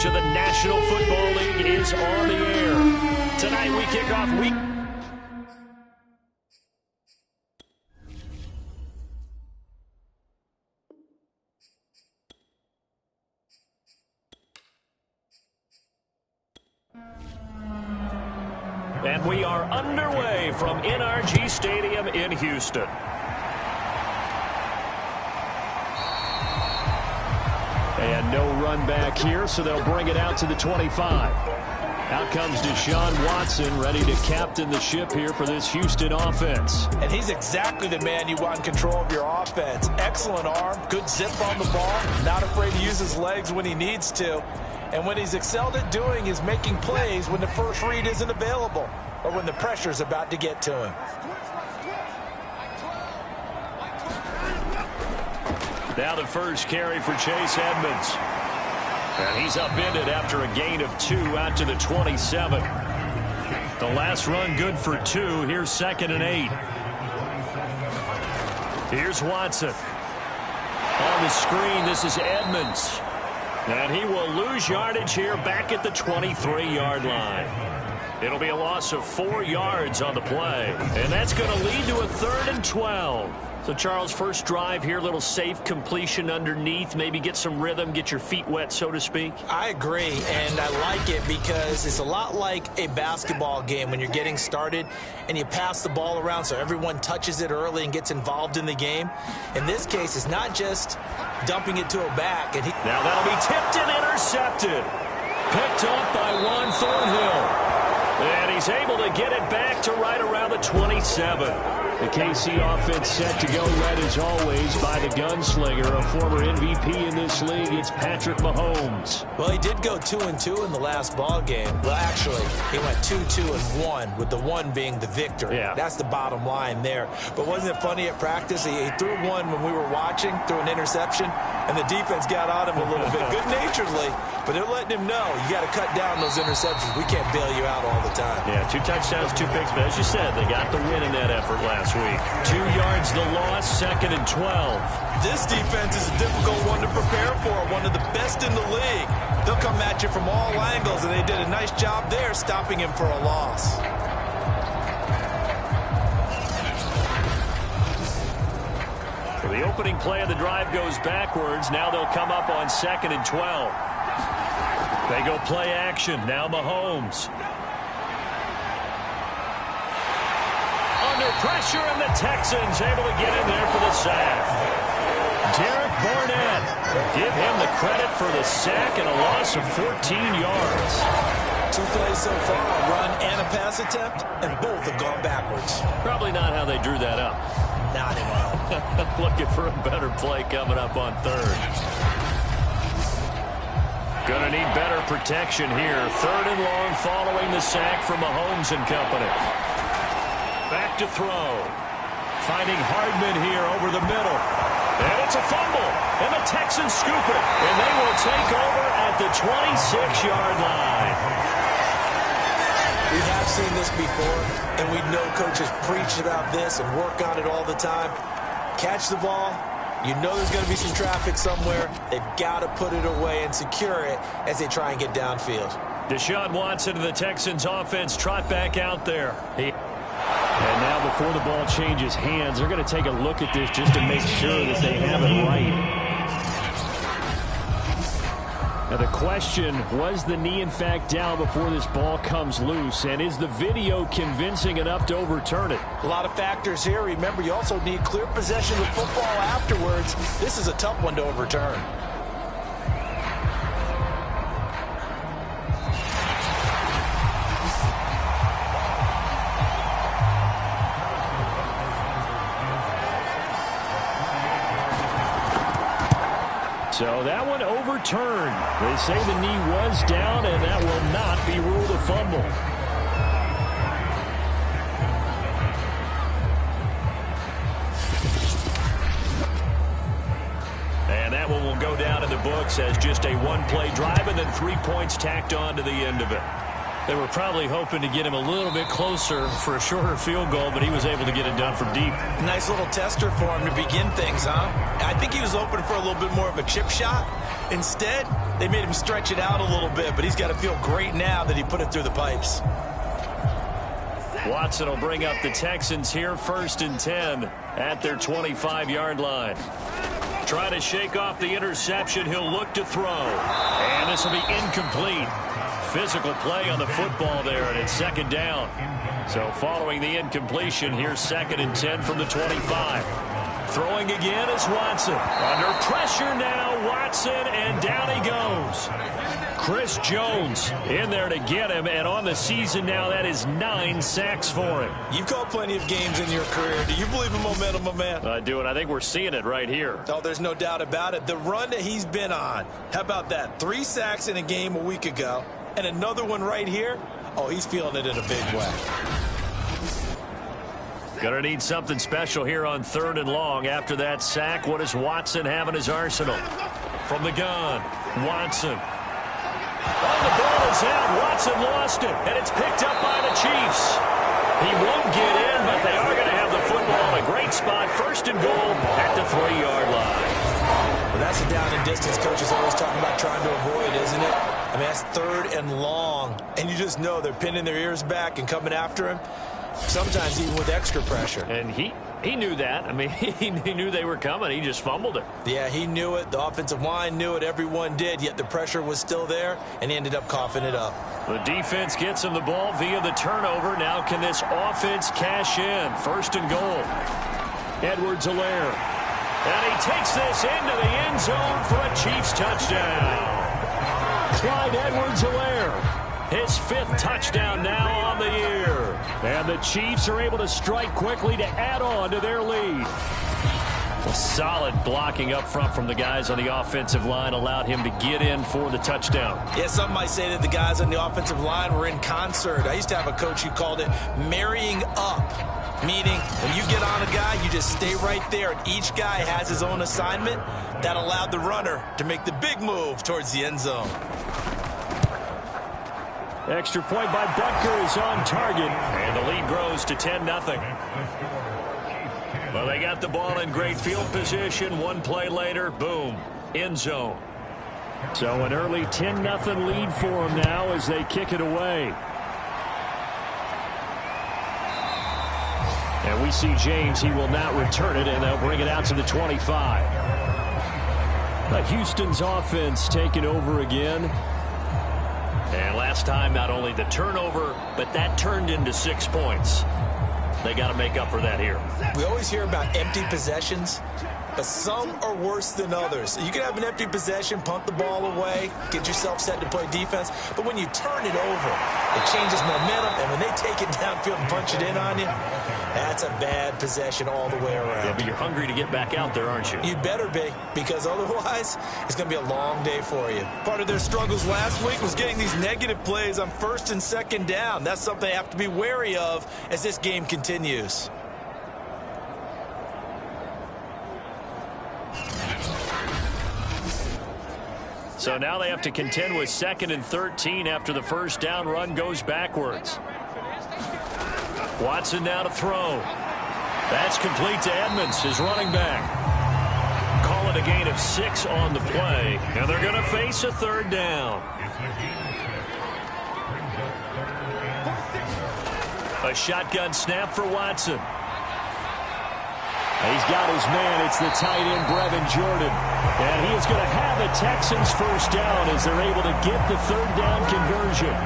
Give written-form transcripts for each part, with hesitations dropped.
To the National Football League is on the air. Tonight we kick off week. And we are underway from NRG Stadium in Houston. And no run back here, so they'll bring it out to the 25. Out comes Deshaun Watson, ready to captain the ship here for this Houston offense. And he's exactly the man you want in control of your offense. Excellent arm, good zip on the ball, not afraid to use his legs when he needs to. And what he's excelled at doing is making plays when the first read isn't available or when the pressure's about to get to him. Now the first carry for Chase Edmonds. And he's upended after a gain of 2 out to the 27. The last run good for 2. Here's 2nd and 8. Here's Watson. On the screen, this is Edmonds. And he will lose yardage here back at the 23-yard line. It'll be a loss of 4 yards on the play. And that's going to lead to a 3rd and 12. So, Charles, first drive here, little safe completion underneath, maybe get some rhythm, get your feet wet, so to speak. I agree, and I like it because it's a lot like a basketball game when you're getting started and you pass the ball around so everyone touches it early and gets involved in the game. In this case, it's not just dumping it to a back. And now that'll be tipped and intercepted. Picked up by Juan Thornhill. And he's able to get it back to right around the 27. The KC offense set to go, led as always by the gunslinger, a former MVP in this league. It's Patrick Mahomes. Well, he did go 2-2 in the last ball game. Well, actually, he went 2-2-1, with the 1 being the victory. Yeah. That's the bottom line there. But wasn't it funny at practice? He threw one when we were watching, threw an interception, and the defense got on him a little bit, good-naturedly. But they're letting him know, you got to cut down those interceptions. We can't bail you out all the time. Yeah, 2 touchdowns, 2 picks. But as you said, they got the win in that effort last week. 2 yards the loss, 2nd and 12. This defense is a difficult one to prepare for, one of the best in the league. They'll come at you from all angles, and they did a nice job there stopping him for a loss. So the opening play of the drive goes backwards. Now they'll come up on 2nd and 12. They go play action. Now Mahomes. Under pressure, and the Texans able to get in there for the sack. Derek Barnett. Give him the credit for the sack and a loss of 14 yards. 2 plays so far, a run and a pass attempt, and both have gone backwards. Probably not how they drew that up. Not at all. Looking for a better play coming up on 3rd. Gonna need better protection here. 3rd and long following the sack from Mahomes and company. Back to throw. Finding Hardman here over the middle. And it's a fumble. And the Texans scoop it. And they will take over at the 26-yard line. We have seen this before, and we know coaches preach about this and work on it all the time. Catch the ball. You know there's going to be some traffic somewhere. They've got to put it away and secure it as they try and get downfield. Deshaun Watson and the Texans offense trot back out there. And now before the ball changes hands, they're going to take a look at this just to make sure that they have it right. Now the question, was the knee in fact down before this ball comes loose? And is the video convincing enough to overturn it? A lot of factors here. Remember, you also need clear possession of football afterwards. This is a tough one to overturn. So that one overturned. They say the knee was down, and that will not be ruled a fumble. And that one will go down in the books as just a one-play drive and then 3 points tacked on to the end of it. They were probably hoping to get him a little bit closer for a shorter field goal, but he was able to get it done from deep. Nice little tester for him to begin things, huh? I think he was open for a little bit more of a chip shot, Instead, they made him stretch it out a little bit, but he's got to feel great now that he put it through the pipes. Watson will bring up the Texans here 1st and 10 at their 25-yard line. Trying to shake off the interception. He'll look to throw. And this will be incomplete. Physical play on the football there, and it's 2nd down. So following the incompletion, here's 2nd and 10 from the 25. Throwing again is Watson. Under pressure now, Watson, and down he goes. Chris Jones in there to get him, and on the season now, that is 9 sacks for him. You've called plenty of games in your career. Do you believe in momentum, my man? I do, and I think we're seeing it right here. Oh, there's no doubt about it. The run that he's been on, how about that? 3 sacks in a game a week ago, and another one right here. Oh, he's feeling it in a big way. Gonna need something special here on 3rd and long. After that sack, what does Watson have in his arsenal? From the gun, Watson. Oh, the ball is out. Watson lost it, and it's picked up by the Chiefs. He won't get in, but they are going to have the football in a great spot. 1st and goal at the 3-yard line. Well, that's a down and distance coaches always talking about trying to avoid, isn't it? I mean, that's 3rd and long, and you just know they're pinning their ears back and coming after him. Sometimes even with extra pressure. And he knew that. I mean, he knew they were coming. He just fumbled it. Yeah, he knew it. The offensive line knew it. Everyone did, yet the pressure was still there, and he ended up coughing it up. The defense gets him the ball via the turnover. Now can this offense cash in? 1st and goal. Edwards-Helaire. And he takes this into the end zone for a Chiefs touchdown. Clyde Edwards-Helaire. His 5th touchdown now on the year. And the Chiefs are able to strike quickly to add on to their lead. Well, solid blocking up front from the guys on the offensive line allowed him to get in for the touchdown. Yeah, some might say that the guys on the offensive line were in concert. I used to have a coach who called it marrying up, meaning when you get on a guy, you just stay right there, and each guy has his own assignment. That allowed the runner to make the big move towards the end zone. Extra point by Butker is on target, and the lead grows to 10-0. Well, they got the ball in great field position. One play later, boom, end zone. So an early 10-0 lead for them now as they kick it away. And we see James. He will not return it, and they'll bring it out to the 25. Houston's offense taking over again. And last time, not only the turnover, but that turned into 6 points. They got to make up for that here. We always hear about empty possessions, but some are worse than others. You can have an empty possession, punt the ball away, get yourself set to play defense, but when you turn it over, it changes momentum, and when they take it downfield and punch it in on you, that's a bad possession all the way around. Yeah, but you're hungry to get back out there, aren't you? You better be, because otherwise, it's going to be a long day for you. Part of their struggles last week was getting these negative plays on 1st and 2nd down. That's something they have to be wary of as this game continues. So now they have to contend with 2nd and 13 after the 1st down run goes backwards. Watson now to throw. That's complete to Edmonds, his running back. Call it a gain of 6 on the play, and they're going to face a 3rd down. A shotgun snap for Watson. He's got his man. It's the tight end, Brevin Jordan. And he is going to have the Texans 1st down as they're able to get the 3rd down conversion.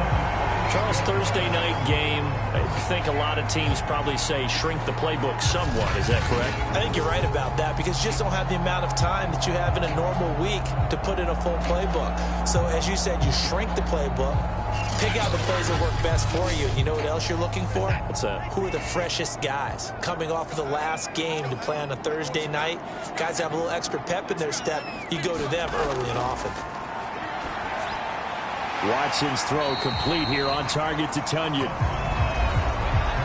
Charles, Thursday night game, I think a lot of teams probably say shrink the playbook somewhat. Is that correct? I think you're right about that because you just don't have the amount of time that you have in a normal week to put in a full playbook. So as you said, you shrink the playbook, pick out the plays that work best for you. And you know what else you're looking for? What's that? Who are the freshest guys coming off of the last game to play on a Thursday night? Guys have a little extra pep in their step. You go to them early and often. Watson's throw complete here on target to Tunyon.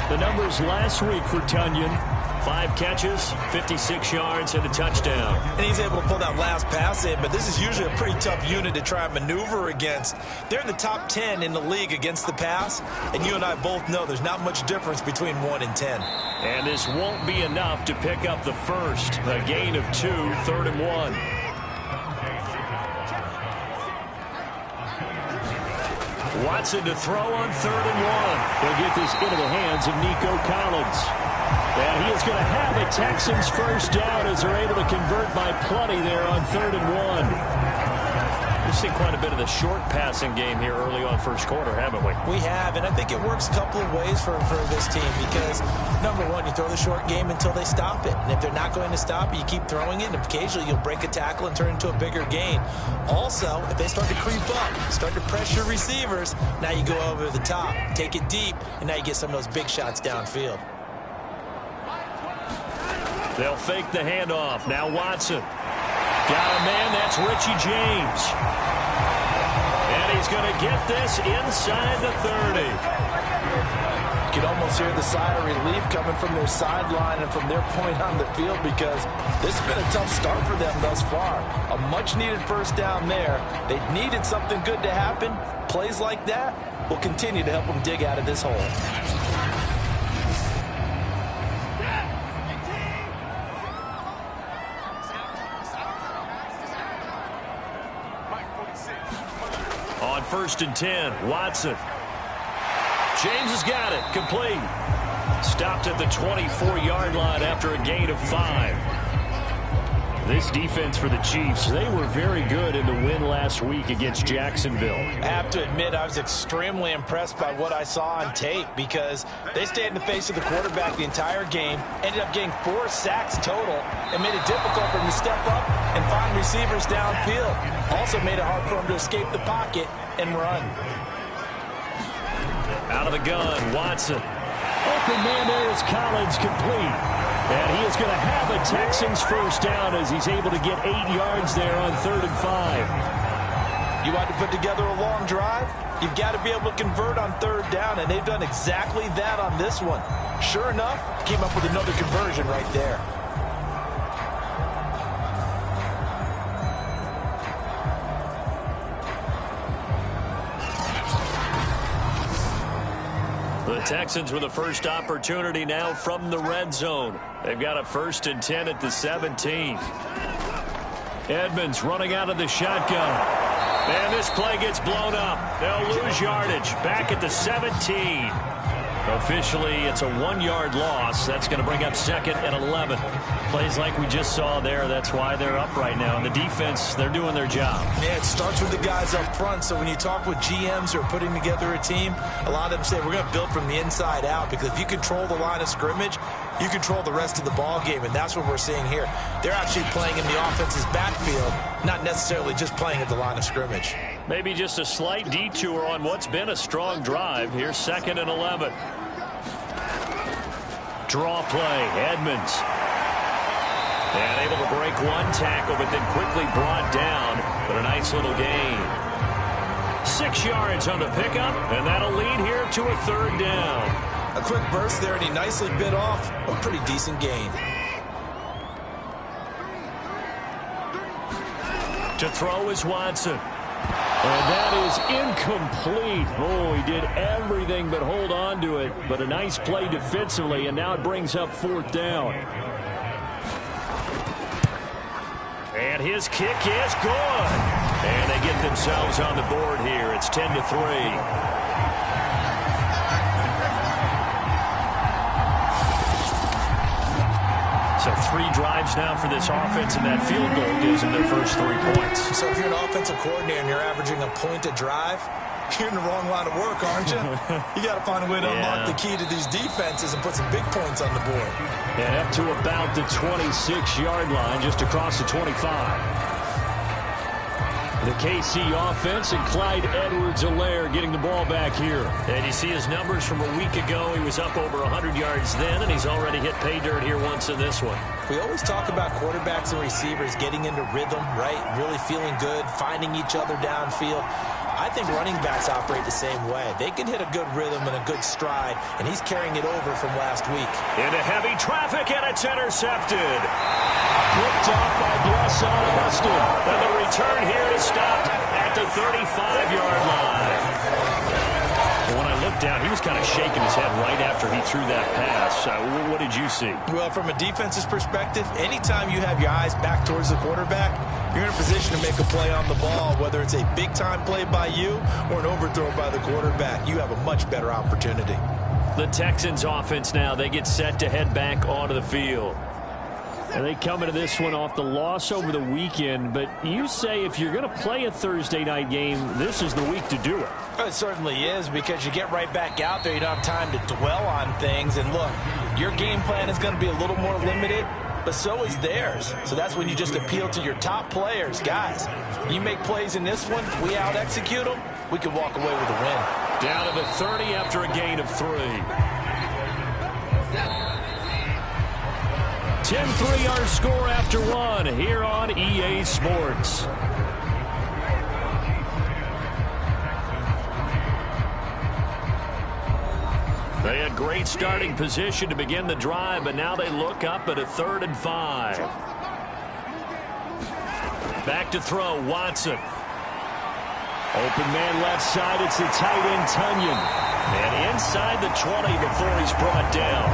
The numbers last week for Tunyon: 5 catches, 56 yards, and a touchdown. And he's able to pull that last pass in, but this is usually a pretty tough unit to try and maneuver against. They're in the top 10 in the league against the pass, and you and I both know there's not much difference between 1 and 10. And this won't be enough to pick up the first. A gain of 2, 3rd and 1. Watson to throw on 3rd and 1. They'll get this into the hands of Nico Collins. And he is going to have a Texans first down as they're able to convert by plenty there on 3rd and 1. We've seen quite a bit of the short passing game here early on first quarter, haven't we? We have, and I think it works a couple of ways for this team because, number one, you throw the short game until they stop it. And if they're not going to stop it, you keep throwing it, and occasionally you'll break a tackle and turn it into a bigger gain. Also, if they start to creep up, start to pressure receivers, now you go over the top, take it deep, and now you get some of those big shots downfield. They'll fake the handoff. Now Watson. Got a man, that's Richie James. And he's going to get this inside the 30. You can almost hear the sigh of relief coming from their sideline and from their point on the field because this has been a tough start for them thus far. A much-needed first down there. They needed something good to happen. Plays like that will continue to help them dig out of this hole. On 1st and 10, Watson. James has got it. Complete. Stopped at the 24-yard line after a gain of 5. This defense for the Chiefs, they were very good in the win last week against Jacksonville. I have to admit, I was extremely impressed by what I saw on tape because they stayed in the face of the quarterback the entire game, ended up getting 4 sacks total, and made it difficult for him to step up and find receivers downfield. Also made it hard for him to escape the pocket and run. Out of the gun, Watson. Open man there is Collins, complete. And he is going to have a Texans first down as he's able to get 8 yards there on 3rd and 5. You want to put together a long drive? You've got to be able to convert on 3rd down, and they've done exactly that on this one. Sure enough, came up with another conversion right there. The Texans with the first opportunity now from the red zone. They've got a 1st and 10 at the 17. Edmonds running out of the shotgun. And this play gets blown up. They'll lose yardage back at the 17. Officially, it's a 1-yard loss. That's going to bring up 2nd and 11. Plays like we just saw there. That's why they're up right now. And the defense, they're doing their job. Yeah, it starts with the guys up front. So when you talk with GMs who are putting together a team, a lot of them say we're going to build from the inside out because if you control the line of scrimmage, you control the rest of the ball game, and that's what we're seeing here. They're actually playing in the offense's backfield, not necessarily just playing at the line of scrimmage. Maybe just a slight detour on what's been a strong drive. Here's 2nd and 11. Draw play, Edmonds. And able to break one tackle, but then quickly brought down. But a nice little gain. 6 yards on the pickup, and that'll lead here to a 3rd down. A quick burst there, and he nicely bit off a pretty decent gain. To throw is Watson. And that is incomplete. Oh, he did everything but hold on to it. But a nice play defensively, and now it brings up 4th down. And his kick is good. And they get themselves on the board here. It's 10-3. So 3 drives now for this offense, and that field goal gives them their first 3 points. So if you're an offensive coordinator and you're averaging a point a drive, you're in the wrong line of work, aren't you? You got to find a way to unlock the key to these defenses and put some big points on the board. And up to about the 26-yard line, just across the 25. The KC offense and Clyde Edwards-Helaire getting the ball back here. And you see his numbers from a week ago. He was up over 100 yards then, and he's already hit pay dirt here once in this one. We always talk about quarterbacks and receivers getting into rhythm, right? Really feeling good, finding each other downfield. I think running backs operate the same way. They can hit a good rhythm and a good stride, and he's carrying it over from last week. Into heavy traffic, and it's intercepted. Picked off by Blasson Austin. And the return here is stopped at the 35-yard line. When I looked down, he was kind of shaking his head right after he threw that pass. What did you see? Well, from a defense's perspective, anytime you have your eyes back towards the quarterback, you're in a position to make a play on the ball, whether it's a big-time play by you or an overthrow by the quarterback. You have a much better opportunity. The Texans offense now, they get set to head back onto the field. And they come into this one off the loss over the weekend, but you say if you're going to play a Thursday night game, this is the week to do it. It certainly is, because you get right back out there. You don't have time to dwell on things. And look, your game plan is going to be a little more limited, but so is theirs. So that's when you just appeal to your top players. Guys, you make plays in this one, we out-execute them, we can walk away with a win. Down to the 30 after a gain of 3. 10 3-yard score after 1 here on EA Sports. They had great starting position to begin the drive, but now they look up at a 3rd and 5. Back to throw, Watson. Open man left side, it's the tight end, Tunyon. And inside the 20 before he's brought down.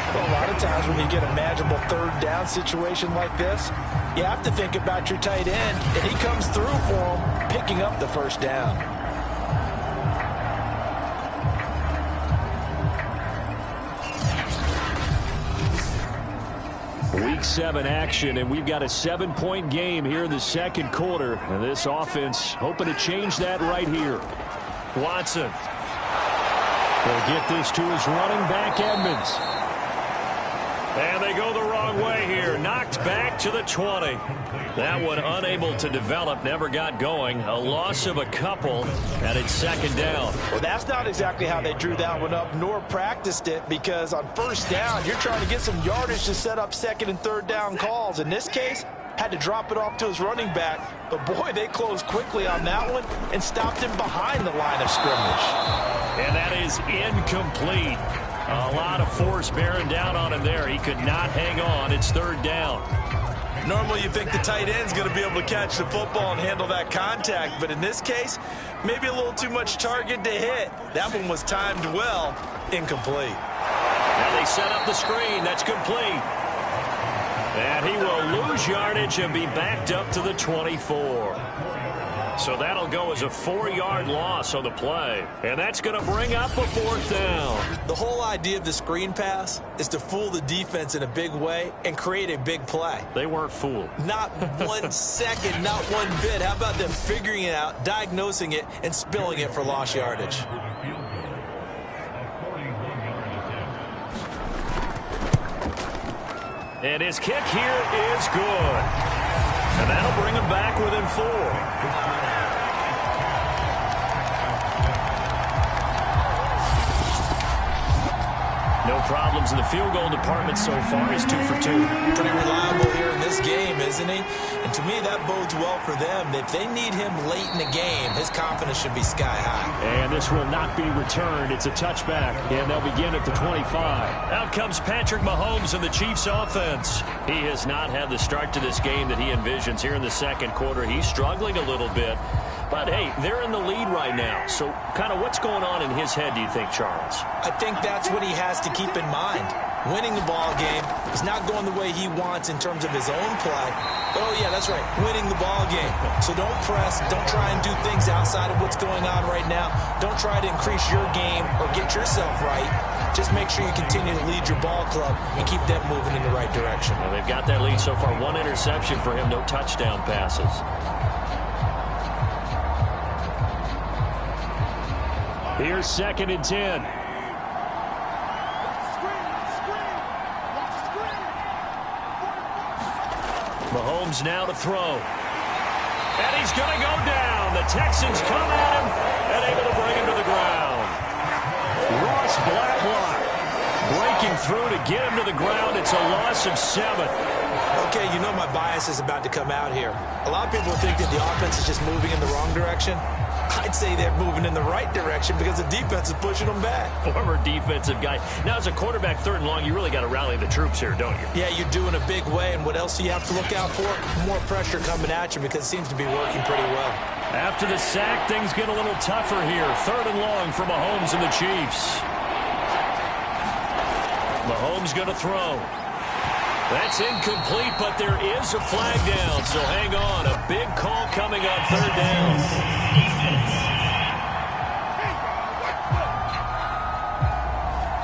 A lot of times when you get a manageable 3rd down situation like this, you have to think about your tight end, and he comes through for him, picking up the 1st down. Week 7 action, and we've got a 7-point game here in the 2nd quarter. And this offense hoping to change that right here. Watson will get this to his running back, Edmonds. And they go the wrong way here. Knocked back to the 20. That one unable to develop, never got going. A loss of a couple, and it's 2nd down. Well, that's not exactly how they drew that one up, nor practiced it, because on 1st down, you're trying to get some yardage to set up 2nd and 3rd down calls. In this case, had to drop it off to his running back. But, boy, they closed quickly on that one and stopped him behind the line of scrimmage. And that is incomplete. A lot of force bearing down on him there. He could not hang on. It's 3rd down. Normally you think the tight end's going to be able to catch the football and handle that contact, but in this case, maybe a little too much target to hit. That one was timed well, incomplete. Now they set up the screen. That's complete. And he will lose yardage and be backed up to the 24. So that'll go as a 4-yard loss on the play. And that's going to bring up a 4th down. The whole idea of the screen pass is to fool the defense in a big way and create a big play. They weren't fooled. Not 1 second, not one bit. How about them figuring it out, diagnosing it, and spilling it for lost yardage? And his kick here is good. And that'll bring him back within 4. No problems in the field goal department so far. He's 2 for 2. Pretty reliable here in this game, isn't he? And to me, that bodes well for them. If they need him late in the game, his confidence should be sky high. And this will not be returned. It's a touchback, and they'll begin at the 25. Out comes Patrick Mahomes in the Chiefs offense. He has not had the start to this game that he envisions here in the 2nd quarter. He's struggling a little bit. But, hey, they're in the lead right now. So kind of what's going on in his head, do you think, Charles? I think that's what he has to keep in mind. Winning the ball game is not going the way he wants in terms of his own play. But, oh, yeah, that's right, winning the ball game. So don't press. Don't try and do things outside of what's going on right now. Don't try to increase your game or get yourself right. Just make sure you continue to lead your ball club and keep them moving in the right direction. Well, they've got that lead so far. 1 interception for him, no touchdown passes. Here's 2nd and 10. Mahomes now to throw. And he's going to go down. The Texans come at him and able to bring him to the ground. Ross Blacklock breaking through to get him to the ground. It's a loss of 7. Okay, you know my bias is about to come out here. A lot of people think that the offense is just moving in the wrong direction. I'd say they're moving in the right direction because the defense is pushing them back. Former defensive guy. Now, as a quarterback 3rd and long, you really got to rally the troops here, don't you? Yeah, you do in a big way. And what else do you have to look out for? More pressure coming at you because it seems to be working pretty well. After the sack, things get a little tougher here. 3rd and long for Mahomes and the Chiefs. Mahomes going to throw. That's incomplete, but there is a flag down, so hang on. A big call coming on third down.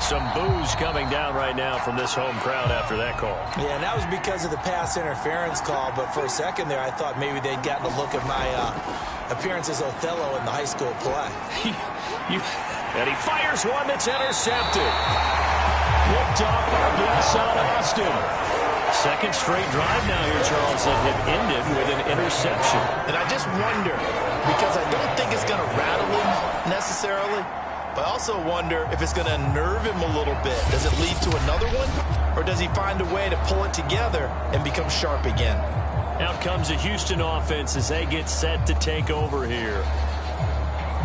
Some boos coming down right now from this home crowd after that call. Yeah, and that was because of the pass interference call, but for a second there I thought maybe they'd gotten a look at my appearance as Othello in the high school play. And he fires one that's intercepted. Picked off by Blesson Austin. Second straight drive now here, Charles, that had ended with an interception. And I just wonder, because I don't think it's going to rattle him necessarily, but I also wonder if it's going to unnerve him a little bit. Does it lead to another one? Or does he find a way to pull it together and become sharp again? Out comes the Houston offense as they get set to take over here.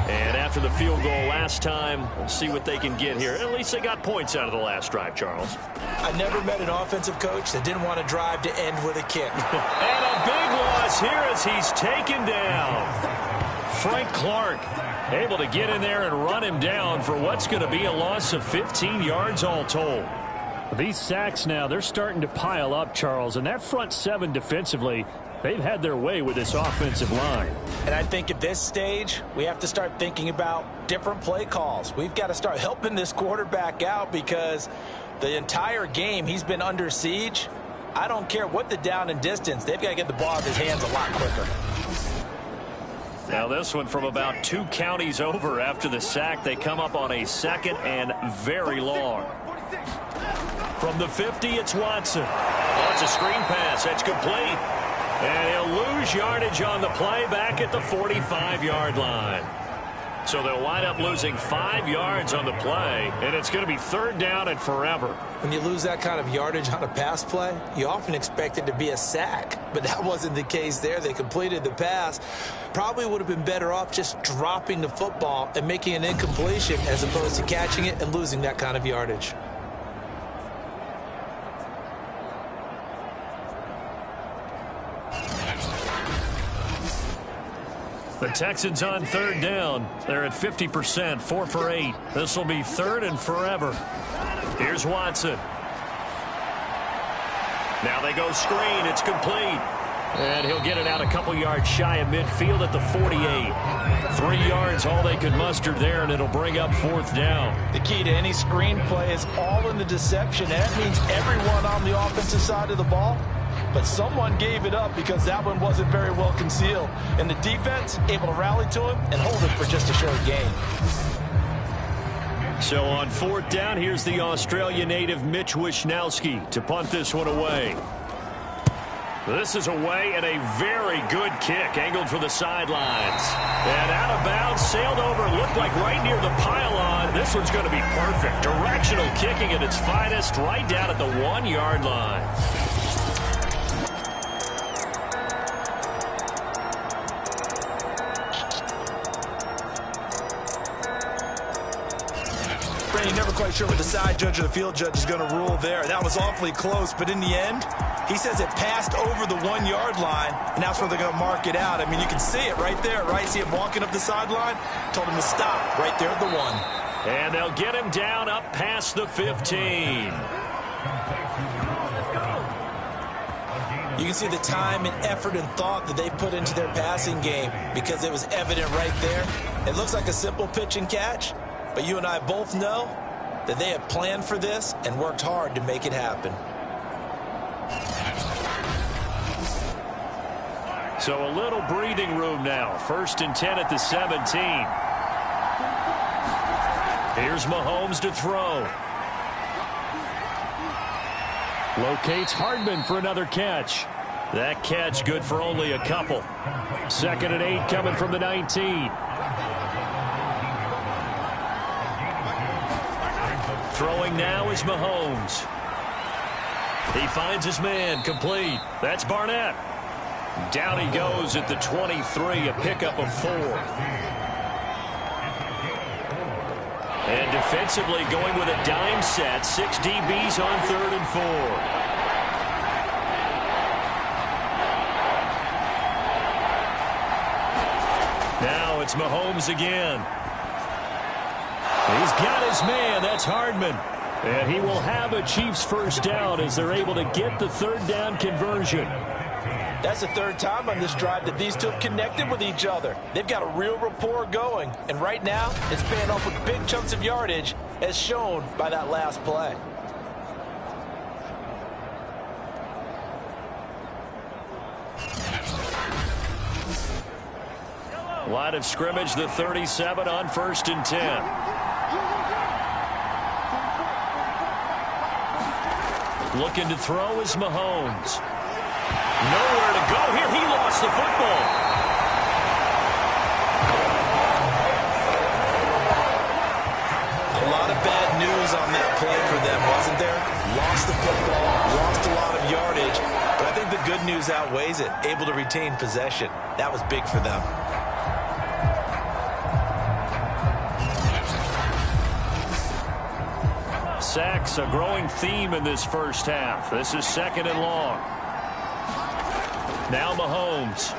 And after the field goal last time, we'll see what they can get here. At least they got points out of the last drive, Charles. I never met an offensive coach that didn't want to drive to end with a kick. And a big loss here as he's taken down. Frank Clark able to get in there and run him down for what's going to be a loss of 15 yards all told. These sacks now, they're starting to pile up, Charles, and that front seven defensively, they've had their way with this offensive line. And I think at this stage, we have to start thinking about different play calls. We've got to start helping this quarterback out because the entire game he's been under siege. I don't care what the down and distance. They've got to get the ball out of his hands a lot quicker. Now this one from about 2 counties over after the sack. They come up on a second and very long. From the 50, it's Watson. Oh, it's a screen pass. That's complete. And he'll lose yardage on the play back at the 45-yard line. So they'll wind up losing 5 yards on the play, and it's going to be third down and forever. When you lose that kind of yardage on a pass play, you often expect it to be a sack, but that wasn't the case there. They completed the pass. Probably would have been better off just dropping the football and making an incompletion as opposed to catching it and losing that kind of yardage. The Texans on third down. They're at 50%, 4 for 8. This will be third and forever. Here's Watson. Now they go screen. It's complete. And he'll get it out a couple yards shy of midfield at the 48. 3 yards, all they could muster there, and it'll bring up fourth down. The key to any screen play is all in the deception. And that means everyone on the offensive side of the ball. But someone gave it up because that one wasn't very well concealed. And the defense able to rally to him and hold it for just a short gain. So on fourth down, here's the Australia native Mitch Wishnowsky to punt this one away. This is away and a very good kick angled for the sidelines. And out of bounds, sailed over, looked like right near the pylon. This one's going to be perfect. Directional kicking at its finest right down at the 1-yard line. You're never quite sure what the side judge or the field judge is going to rule there. That was awfully close, but in the end, he says it passed over the 1-yard line, and that's where they're going to mark it out. I mean, you can see it right there, right? See him walking up the sideline? Told him to stop right there at the 1. And they'll get him down up past the 15. You can see the time and effort and thought that they put into their passing game because it was evident right there. It looks like a simple pitch and catch, but you and I both know that they have planned for this and worked hard to make it happen. So a little breathing room now. 1st and 10 at the 17. Here's Mahomes to throw. Locates Hardman for another catch. That catch good for only a couple. 2nd and 8 coming from the 19. Throwing now is Mahomes. He finds his man, complete. That's Barnett. Down he goes at the 23, a pickup of 4. And defensively going with a dime set, 6 DBs on 3rd and 4. Now it's Mahomes again. He's got his man. That's Hardman. And he will have a Chiefs first down as they're able to get the third down conversion. That's the third time on this drive that these two have connected with each other. They've got a real rapport going. And right now, it's paying off with big chunks of yardage, as shown by that last play. Line of scrimmage, the 37 on 1st and 10. Looking to throw is Mahomes. Nowhere to go here. He lost the football. A lot of bad news on that play for them, wasn't there? Lost the football, lost a lot of yardage, but I think the good news outweighs it. Able to retain possession. That was big for them. Sacks, a growing theme in this first half. This is 2nd and long. Now Mahomes.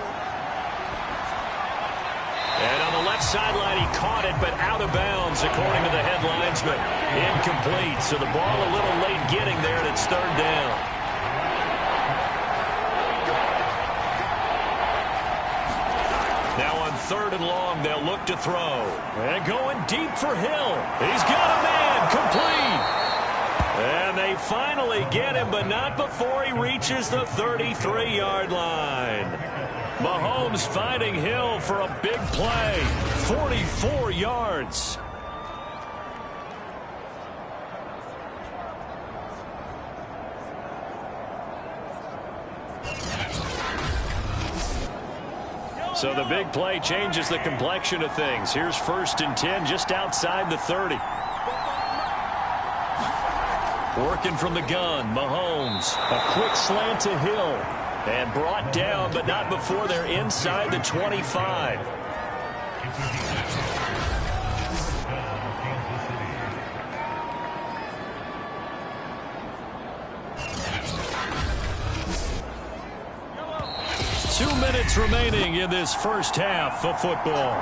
And on the left sideline, he caught it, but out of bounds, according to the head linesman. Incomplete, so the ball a little late getting there, and it's 3rd down. Now on 3rd and long, they'll look to throw. And going deep for Hill. He's got a man, complete. And they finally get him, but not before he reaches the 33-yard line. Mahomes finding Hill for a big play. 44 yards. So the big play changes the complexion of things. Here's 1st and 10 just outside the 30. Working from the gun, Mahomes. A quick slant to Hill. And brought down, but not before they're inside the 25. Two minutes remaining in this first half of football.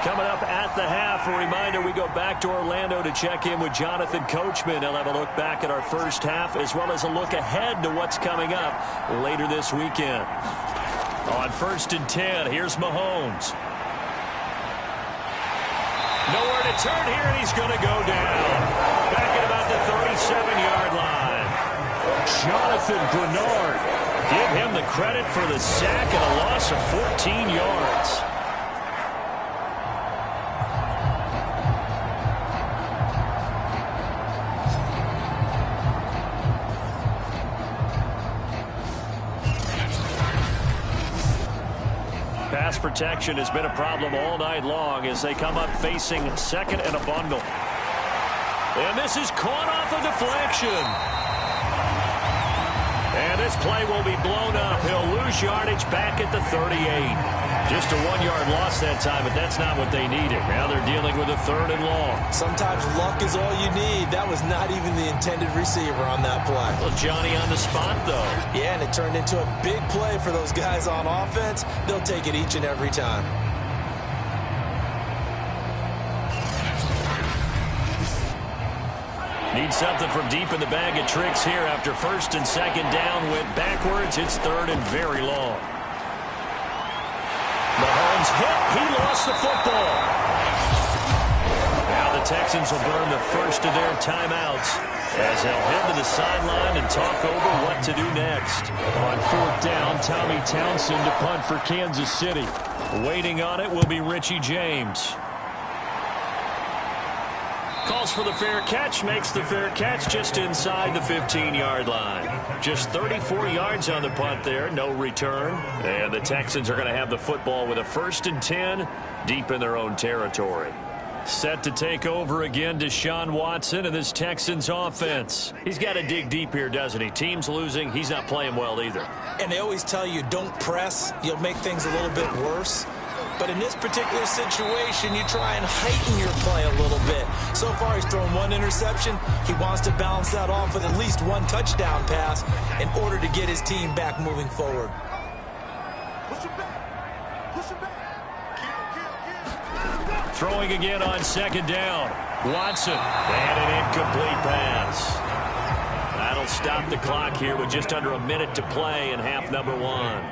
Coming up at the half, a reminder, we go back to Orlando to check in with Jonathan Coachman. He'll have a look back at our first half as well as a look ahead to what's coming up later this weekend. On 1st and 10, here's Mahomes. Nowhere to turn here, and he's going to go down. Back at about the 37-yard line. Jonathan Bernard. Give him the credit for the sack and a loss of 14 yards. Pass protection has been a problem all night long as they come up facing 2nd and a bundle. And this is caught off a deflection. And this play will be blown up. He'll lose yardage back at the 38. Just a 1-yard loss that time, but that's not what they needed. Now they're dealing with a 3rd and long. Sometimes luck is all you need. That was not even the intended receiver on that play. Well, Johnny on the spot, though. Yeah, and it turned into a big play for those guys on offense. They'll take it each and every time. Need something from deep in the bag of tricks here after 1st and 2nd down. Went backwards. It's 3rd and very long. Mahomes hit. He lost the football. Now the Texans will burn the first of their timeouts as they'll head to the sideline and talk over what to do next. On 4th down, Tommy Townsend to punt for Kansas City. Waiting on it will be Richie James. Calls for the fair catch, makes the fair catch just inside the 15-yard line. Just 34 yards on the punt there, no return. And the Texans are going to have the football with a 1st and 10 deep in their own territory. Set to take over again, Deshaun Watson and this Texans offense. He's got to dig deep here, doesn't he? Team's losing. He's not playing well either. And they always tell you, don't press. You'll make things a little bit worse. But in this particular situation, you try and heighten your play a little bit. So far, he's thrown 1 interception. He wants to balance that off with at least 1 touchdown pass in order to get his team back moving forward. Push it back. Push it back. Kill. Throwing again on second down. Watson. And an incomplete pass. That'll stop the clock here with just under a minute to play in half number one.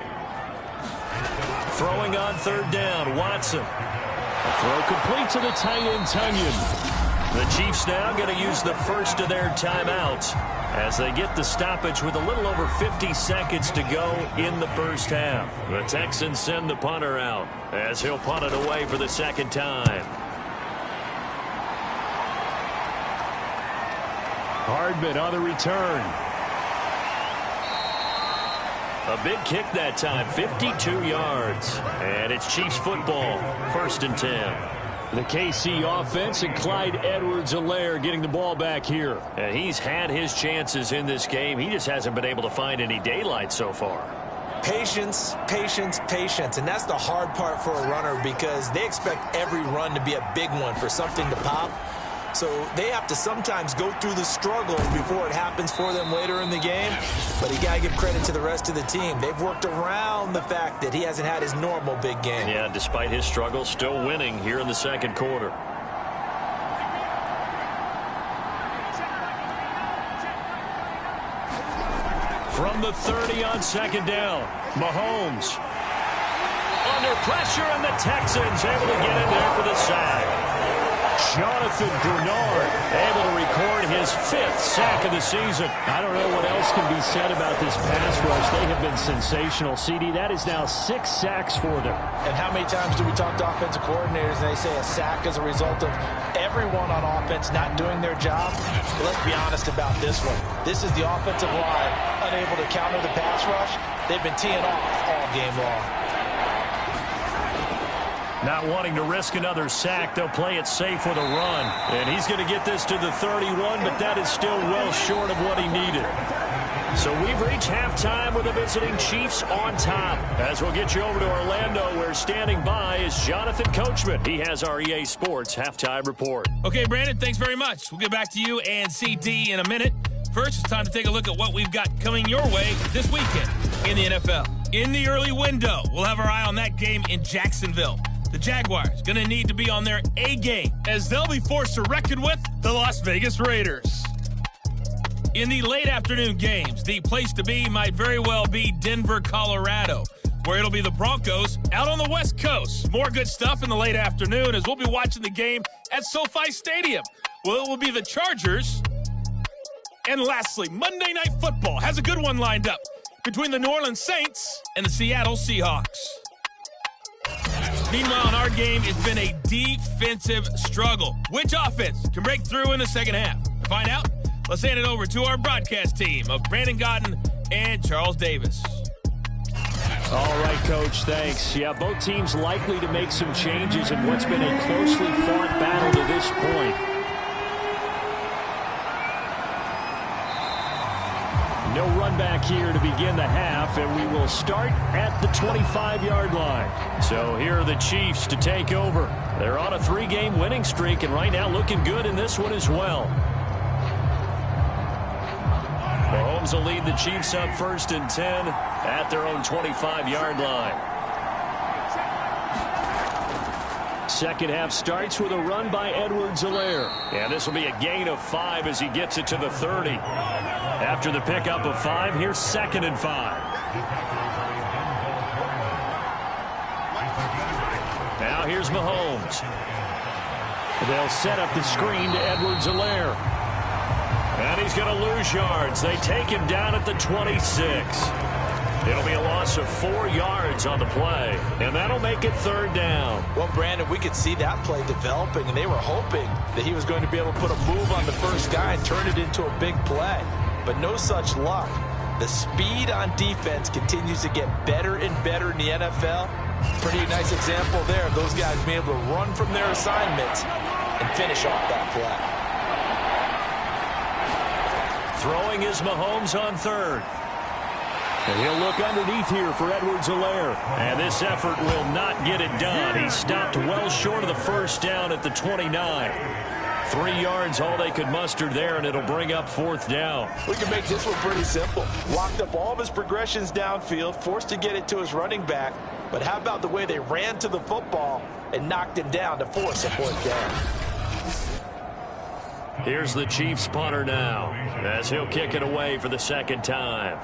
Throwing on third down. Watson. A throw complete to the tight end, Tunyon. The Chiefs now going to use the first of their timeouts as they get the stoppage with a little over 50 seconds to go in the first half. The Texans send the punter out as he'll punt it away for the second time. Hardman on the return. A big kick that time, 52 yards. And it's Chiefs football, 1st and 10. The KC offense and Clyde Edwards-Helaire getting the ball back here. And he's had his chances in this game. He just hasn't been able to find any daylight so far. Patience, patience, patience. And that's the hard part for a runner because they expect every run to be a big one for something to pop. So they have to sometimes go through the struggle before it happens for them later in the game. But you got to give credit to the rest of the team. They've worked around the fact that he hasn't had his normal big game. Yeah, despite his struggles, still winning here in the second quarter. From the 30 on second down, Mahomes. Under pressure, and the Texans able to get in there for the sack. Jonathan Bernard able to record his 5th sack of the season. I don't know what else can be said about this pass rush. They have been sensational. CD, that is now 6 sacks for them. And how many times do we talk to offensive coordinators and they say a sack is a result of everyone on offense not doing their job? But let's be honest about this one. This is the offensive line unable to counter the pass rush. They've been teeing off all game long. Not wanting to risk another sack, they'll play it safe with a run. And he's going to get this to the 31, but that is still well short of what he needed. So we've reached halftime with the visiting Chiefs on top. As we'll get you over to Orlando, where standing by is Jonathan Coachman. He has our EA Sports halftime report. Okay, Brandon, thanks very much. We'll get back to you and CD in a minute. First, it's time to take a look at what we've got coming your way this weekend in the NFL. In the early window, we'll have our eye on that game in Jacksonville. The Jaguars going to need to be on their A game as they'll be forced to reckon with the Las Vegas Raiders. In the late afternoon games, the place to be might very well be Denver, Colorado, where it'll be the Broncos out on the West Coast. More good stuff in the late afternoon as we'll be watching the game at SoFi Stadium. Well, it will be the Chargers. And lastly, Monday Night Football has a good one lined up between the New Orleans Saints and the Seattle Seahawks. Meanwhile, in our game, it's been a defensive struggle. Which offense can break through in the second half? To find out, let's hand it over to our broadcast team of Brandon Godden and Charles Davis. All right, Coach, thanks. Yeah, both teams likely to make some changes in what's been a closely fought battle to this point. No run back here to begin the half, and we will start at the 25-yard line. So here are the Chiefs to take over. They're on a 3-game winning streak, and right now looking good in this one as well. Mahomes will lead the Chiefs up 1st and 10 at their own 25-yard line. Second half starts with a run by Edwards-Helaire. And this will be a gain of 5 as he gets it to the 30. After the pickup of 5, here's 2nd and 5. Now here's Mahomes. They'll set up the screen to Edwards-Helaire. And he's going to lose yards. They take him down at the 26. It'll be a loss of 4 yards on the play, and that'll make it 3rd down. Well, Brandon, we could see that play developing, and they were hoping that he was going to be able to put a move on the first guy and turn it into a big play. But no such luck. The speed on defense continues to get better and better in the NFL. Pretty nice example there of those guys being able to run from their assignments and finish off that play. Throwing is Mahomes on 3rd. And he'll look underneath here for Edwards-Helaire. And this effort will not get it done. He stopped well short of the first down at the 29. 3 yards, all they could muster there, and it'll bring up 4th down. We can make this one pretty simple. Locked up all of his progressions downfield, forced to get it to his running back, But how about the way they ran to the football and knocked him down to force a fourth down? Here's the Chiefs punter now, as he'll kick it away for the second time.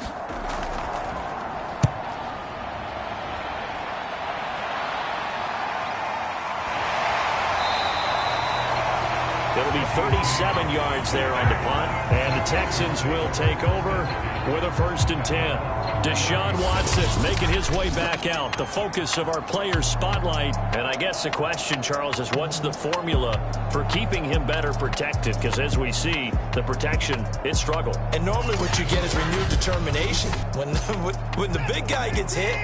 It'll be 37 yards there on the punt, and the Texans will take over with a 1st and 10. Deshaun Watson making his way back out, the focus of our players' spotlight. And I guess the question, Charles, is what's the formula for keeping him better protected? Because as we see, the protection, it struggled. And normally what you get is renewed determination. When the big guy gets hit,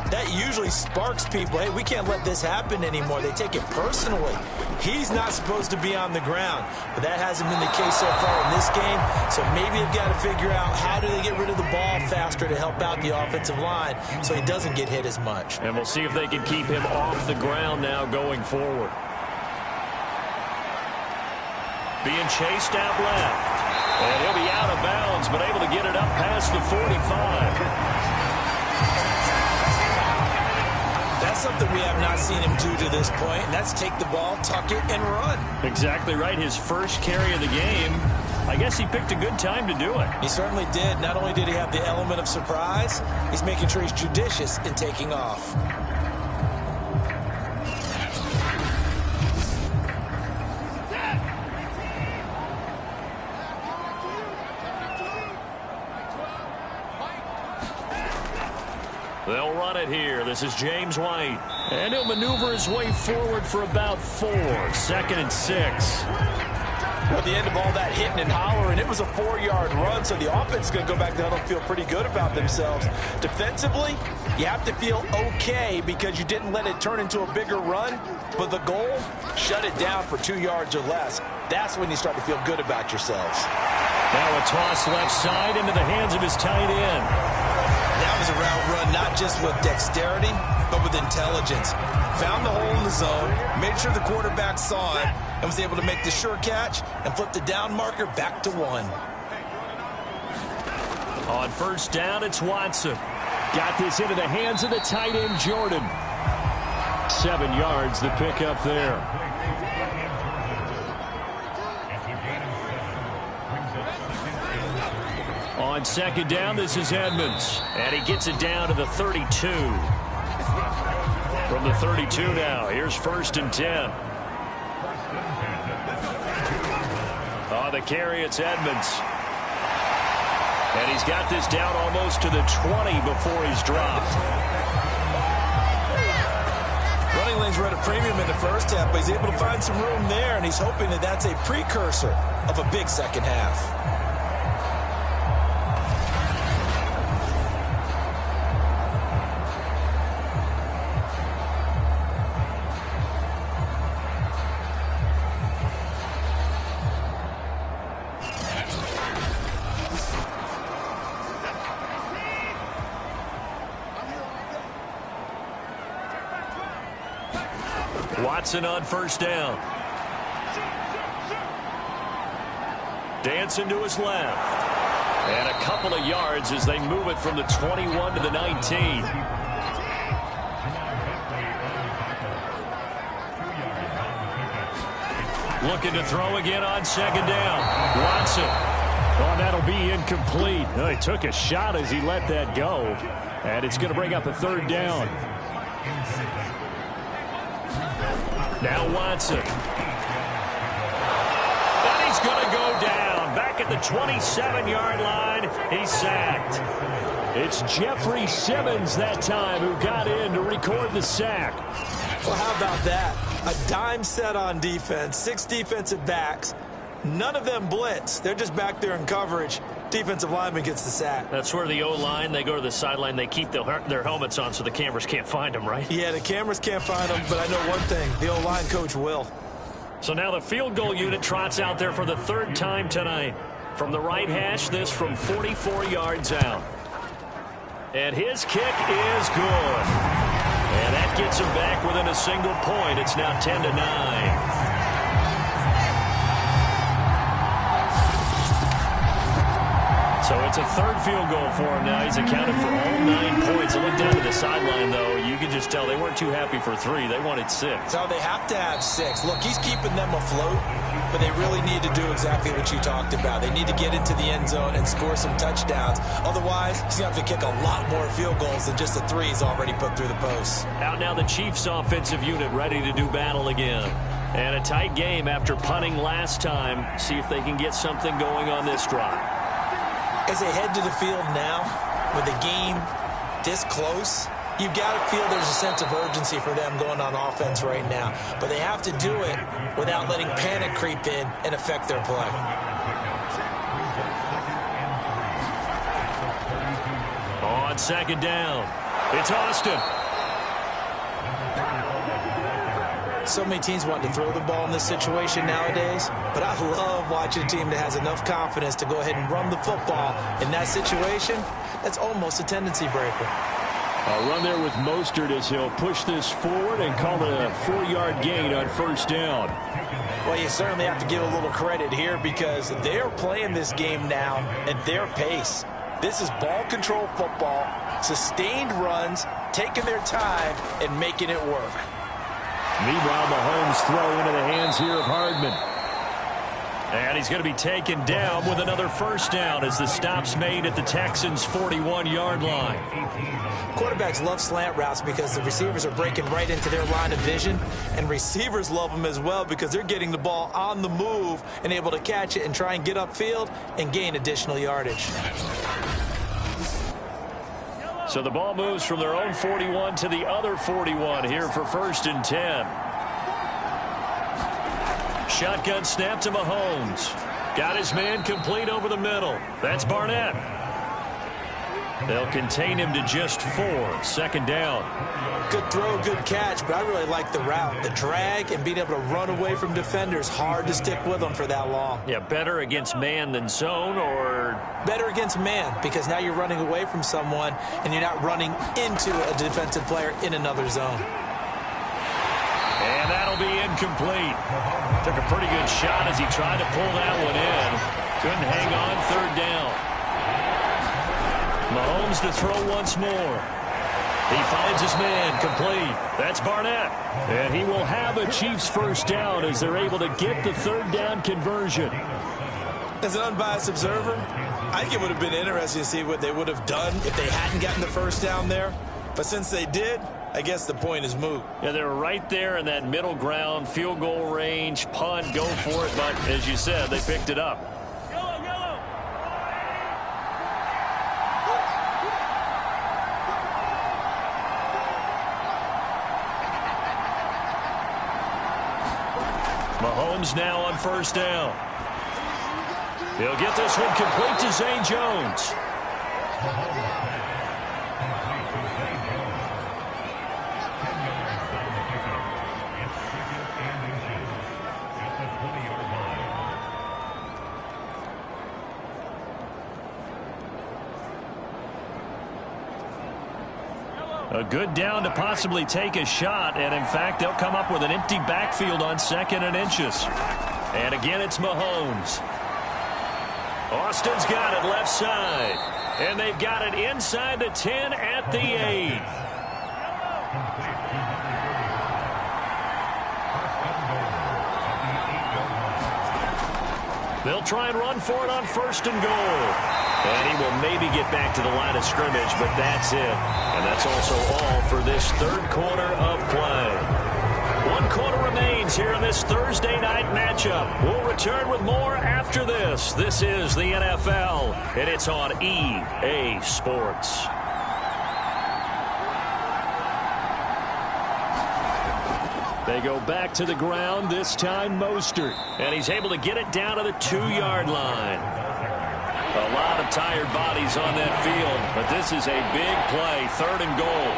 that usually sparks people. Hey, we can't let this happen anymore. They take it personally. He's not supposed to be on the ground, but that hasn't been the case so far in this game. So maybe they've got to figure out how do they get rid of the ball faster to help out the offensive line so he doesn't get hit as much. And we'll see if they can keep him off the ground now going forward. Being chased out left. And he'll be out of bounds, but able to get it up past the 45. That's something we have not seen him do to this point, and that's take the ball, tuck it, and run. Exactly right. His first carry of the game, I guess he picked a good time to do it. He certainly did. Not only did he have the element of surprise, he's making sure he's judicious in taking off. They'll run it here. This is James White. And he'll maneuver his way forward for about 4. 2nd and 6. At the end of all that hitting and hollering, it was a 4-yard run, so the offense is going to go back down and feel pretty good about themselves. Defensively, you have to feel okay because you didn't let it turn into a bigger run, but the goal, shut it down for 2 yards or less. That's when you start to feel good about yourselves. Now a toss left side into the hands of his tight end. That was a route run, not just with dexterity, but with intelligence. Found the hole in the zone, made sure the quarterback saw it, and was able to make the sure catch and flip the down marker back to 1. On 1st down, it's Watson. Got this into the hands of the tight end, Jordan. 7 yards, the pickup there. On 2nd down, this is Edmonds. And he gets it down to the 32. From the 32 now, here's 1st and 10. On the carry, it's Edmonds. And he's got this down almost to the 20 before he's dropped. Running lanes were at a premium in the first half, but he's able to find some room there, and he's hoping that that's a precursor of a big second half. Watson on 1st down. Dancing to his left. And a couple of yards as they move it from the 21 to the 19. Looking to throw again on 2nd down. Watson. Oh, that'll be incomplete. Oh, he took a shot as he let that go. And it's going to bring up a 3rd down. Now Watson. And he's going to go down. Back at the 27-yard line. He's sacked. It's Jeffrey Simmons that time who got in to record the sack. Well, how about that? A dime set on defense. 6 defensive backs. None of them blitz. They're just back there in coverage. Defensive lineman gets the sack. That's where the O-line, they go to the sideline, they keep their helmets on so the cameras can't find them, right? Yeah, the cameras can't find them, but I know one thing. The O-line coach will. So now the field goal unit trots out there for the 3rd time tonight. From the right hash, this from 44 yards out. And his kick is good. And that gets him back within a single point. It's now 10-9. So it's a third field goal for him now. He's accounted for all 9 points. I look down to the sideline, though. You can just tell they weren't too happy for 3. They wanted 6. So they have to have 6. Look, he's keeping them afloat, but they really need to do exactly what you talked about. They need to get into the end zone and score some touchdowns. Otherwise, he's going to have to kick a lot more field goals than just the 3 he's already put through the posts. Out now the Chiefs offensive unit ready to do battle again. And a tight game after punting last time. See if they can get something going on this drive. As they head to the field now, with the game this close, you've got to feel there's a sense of urgency for them going on offense right now. But they have to do it without letting panic creep in and affect their play. On second down, it's Austin. So many teams want to throw the ball in this situation nowadays, but I love watching a team that has enough confidence to go ahead and run the football. In that situation, that's almost a tendency breaker. A run there with Mostert as he'll push this forward and call it a 4-yard gain on first down. Well, you certainly have to give a little credit here because they're playing this game now at their pace. This is ball control football, sustained runs, taking their time and making it work. Meanwhile, Mahomes throw into the hands here of Hardman. And he's going to be taken down with another first down as the stop's made at the Texans' 41-yard line. Quarterbacks love slant routes because the receivers are breaking right into their line of vision, and receivers love them as well because they're getting the ball on the move and able to catch it and try and get upfield and gain additional yardage. So the ball moves from their own 41 to the other 41 here for 1st and 10. Shotgun snap to Mahomes. Got his man complete over the middle. That's Barnett. They'll contain him to just 4. 2nd down. Good throw, good catch, but I really like the route. The drag and being able to run away from defenders, hard to stick with them for that long. Yeah, better against man than zone, or better against man because now you're running away from someone and you're not running into a defensive player in another zone. And that'll be incomplete. Took a pretty good shot as he tried to pull that one in. Couldn't hang on. 3rd down. Mahomes to throw once more. He finds his man complete. That's Barnett. And he will have a Chiefs first down as they're able to get the 3rd down conversion. As an unbiased observer, I think it would have been interesting to see what they would have done if they hadn't gotten the first down there. But since they did, I guess the point is moot. Yeah, they're right there in that middle ground, field goal range, punt, go for it. But as you said, they picked it up. Mahomes now on first down. He'll get this one complete to Zay Jones. A good down to possibly take a shot, and in fact, they'll come up with an empty backfield on 2nd and inches. And again, it's Mahomes. Austin's got it left side, and they've got it inside the 10 at the 8. They'll try and run for it on 1st and goal. And he will maybe get back to the line of scrimmage, but that's it. And that's also all for this 3rd quarter of play. 1 quarter remains here in this Thursday night matchup. We'll return with more after this. This is the NFL, and it's on EA Sports. They go back to the ground, this time Mostert. And he's able to get it down to the 2-yard line. A lot of tired bodies on that field, but this is a big play, 3rd and goal.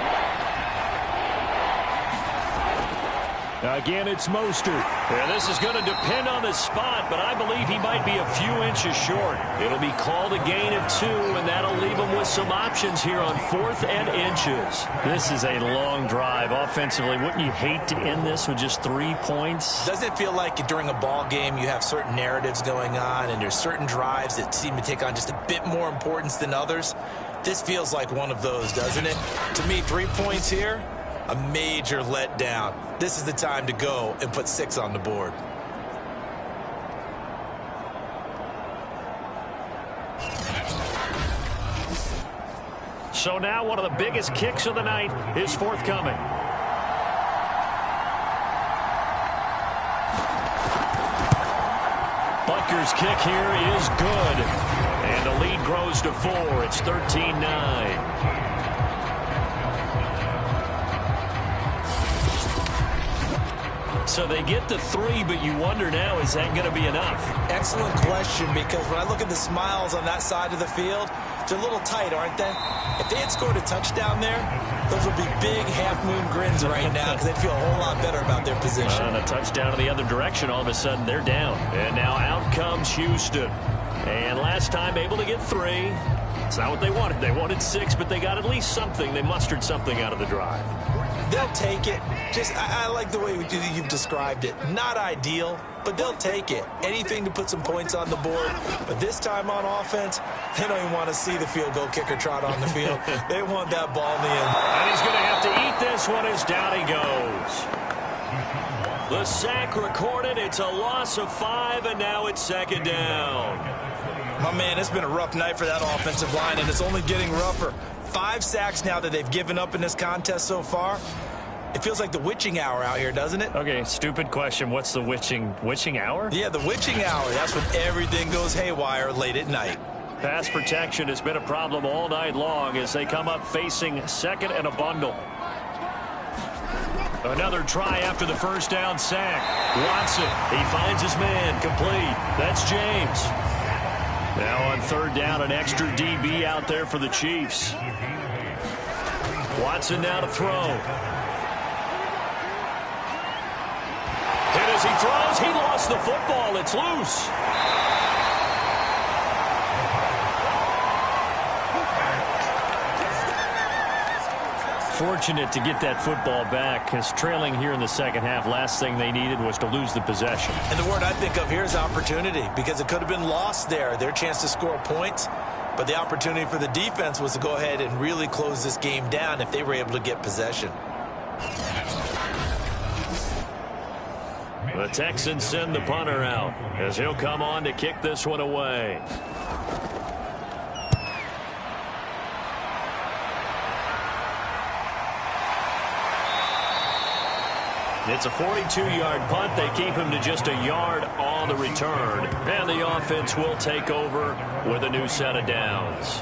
Again, it's Mostert. Yeah, this is going to depend on the spot, but I believe he might be a few inches short. It'll be called a gain of 2, and that'll leave him with some options here on 4th and inches. This is a long drive offensively. Wouldn't you hate to end this with just 3 points? Doesn't it feel like during a ball game you have certain narratives going on, and there's certain drives that seem to take on just a bit more importance than others? This feels like one of those, doesn't it? To me, 3 points here, a major letdown. This is the time to go and put 6 on the board. So now one of the biggest kicks of the night is forthcoming. Butker's kick here is good. And the lead grows to 4. It's 13-9. So they get the 3, but you wonder now, is that going to be enough? Excellent question, because when I look at the smiles on that side of the field, they're a little tight, aren't they? If they had scored a touchdown there, those would be big half-moon grins right now because they'd feel a whole lot better about their position. And a touchdown in the other direction, all of a sudden they're down. And now out comes Houston. And last time able to get 3. It's not what they wanted. They wanted 6, but they got at least something. They mustered something out of the drive. They'll take it. I like the way you've described it. Not ideal, but they'll take it. Anything to put some points on the board. But this time on offense, they don't even want to see the field goal kicker trot on the field. They want that ball in the end. And he's going to have to eat this one as down he goes. The sack recorded. It's a loss of 5, and now it's 2nd down. My man, it's been a rough night for that offensive line, and it's only getting rougher. 5 sacks now that they've given up in this contest so far. It feels like the witching hour out here, doesn't it? Okay, stupid question. What's the witching hour? Yeah, the witching hour. That's when everything goes haywire late at night. Pass protection has been a problem all night long as they come up facing 2nd and a bundle. Another try after the first down sack. Watson, he finds his man, complete. That's James. Now on 3rd down, an extra DB out there for the Chiefs. Watson now to throw. And as he throws, he lost the football. It's loose. Fortunate to get that football back, because trailing here in the second half, last thing they needed was to lose the possession. And the word I think of here is opportunity, because it could have been lost there. Their chance to score points, but the opportunity for the defense was to go ahead and really close this game down if they were able to get possession. The Texans send the punter out as he'll come on to kick this one away. It's a 42-yard punt. They keep him to just a yard on the return. And the offense will take over with a new set of downs.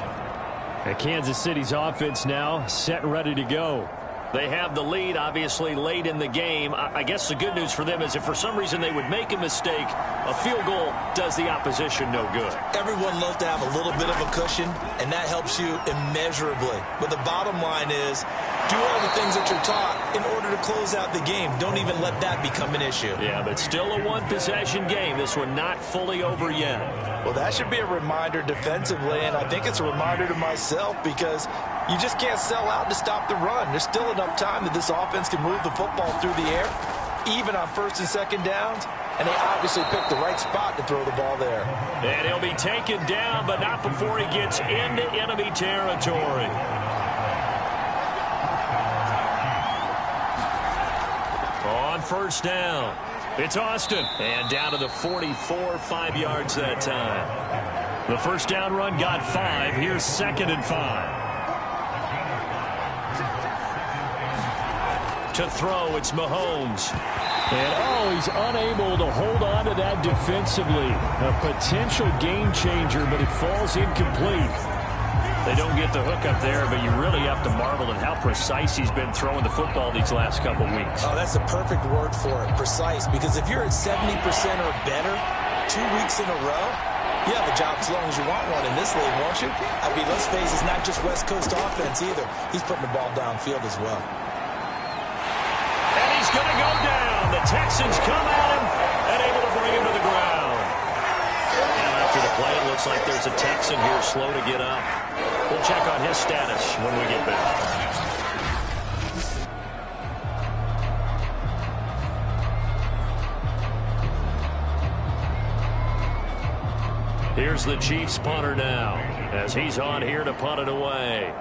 And Kansas City's offense now set and ready to go. They have the lead, obviously, late in the game. I guess the good news for them is if for some reason they would make a mistake, a field goal does the opposition no good. Everyone loves to have a little bit of a cushion, and that helps you immeasurably. But the bottom line is, do all the things that you're taught in order to close out the game. Don't even let that become an issue. Yeah, but still a one-possession game. This one not fully over yet. Well, that should be a reminder defensively, and I think it's a reminder to myself because you just can't sell out to stop the run. There's still enough time that this offense can move the football through the air, even on 1st and 2nd downs, and they obviously picked the right spot to throw the ball there. And he'll be taken down, but not before he gets into enemy territory. On 1st down, it's Austin. And down to the 44, 5 yards that time. The 1st down run got 5. Here's 2nd and 5. To throw, it's Mahomes. And, he's unable to hold on to that defensively. A potential game changer, but it falls incomplete. They don't get the hook up there, but you really have to marvel at how precise he's been throwing the football these last couple weeks. Oh, that's the perfect word for it, precise. Because if you're at 70% or better 2 weeks in a row, you have a job as long as you want one in this league, won't you? I mean, let's face it, it's not just West Coast offense either. He's putting the ball downfield as well. And he's going to go down. The Texans come at him and able to bring him to the ground. And after the play, it looks like there's a Texan here slow to get up. We'll check on his status when we get back. Here's the Chiefs punter now as he's on here to punt it away.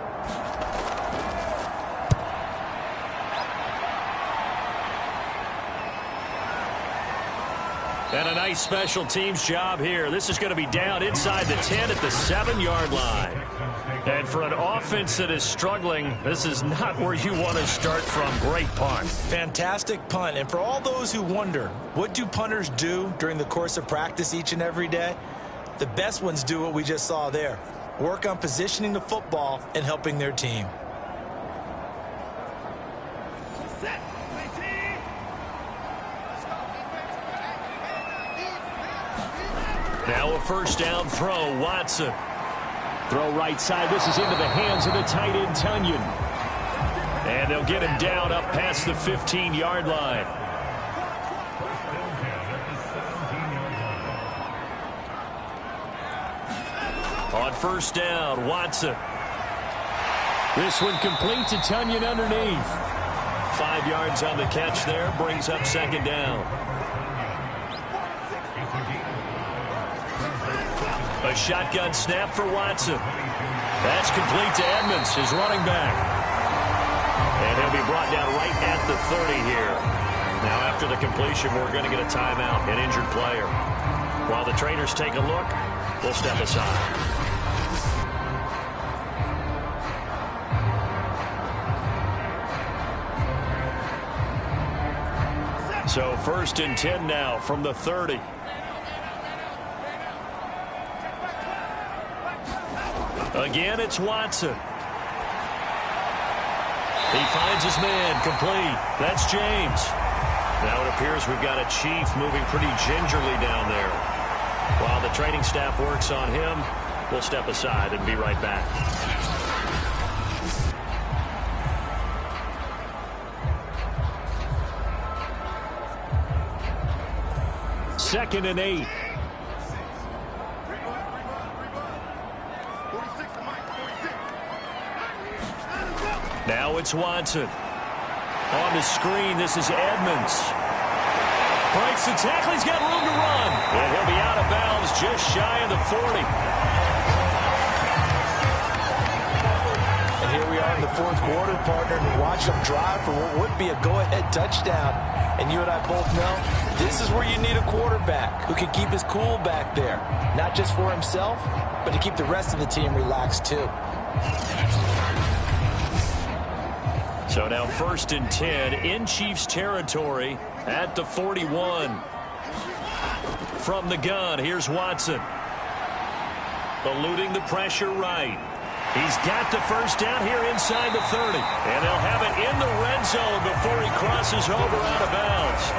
And a nice special teams job here. This is going to be down inside the 10 at the 7-yard line. And for an offense that is struggling, this is not where you want to start from. Great punt. Fantastic punt. And for all those who wonder, what do punters do during the course of practice each and every day? The best ones do what we just saw there. Work on positioning the football and helping their team. Now a first down throw, Watson. Throw right side. This is into the hands of the tight end, Tunyon. And they'll get him down up past the 15-yard line. On first down, Watson. This one complete to Tunyon underneath. 5 yards on the catch there, brings up second down. A shotgun snap for Watson. That's complete to Edmonds, his running back. And he'll be brought down right at the 30 here. Now after the completion, we're going to get a timeout, an injured player. While the trainers take a look, we'll step aside. So first and 10 now from the 30. Again, it's Watson. He finds his man, complete. That's James. Now it appears we've got a Chief moving pretty gingerly down there. While the training staff works on him, we'll step aside and be right back. Second and 8. Now it's Watson. On the screen, this is Edmonds. Breaks the tackle, he's got room to run. And he'll be out of bounds just shy of the 40. And here we are in the fourth quarter, partner, and watch them drive for what would be a go-ahead touchdown. And you and I both know this is where you need a quarterback who can keep his cool back there. Not just for himself, but to keep the rest of the team relaxed too. So now first and 10 in Chiefs territory at the 41. From the gun, here's Watson. Eluding the pressure right. He's got the first down here inside the 30. And they'll have it in the red zone before he crosses over out of bounds.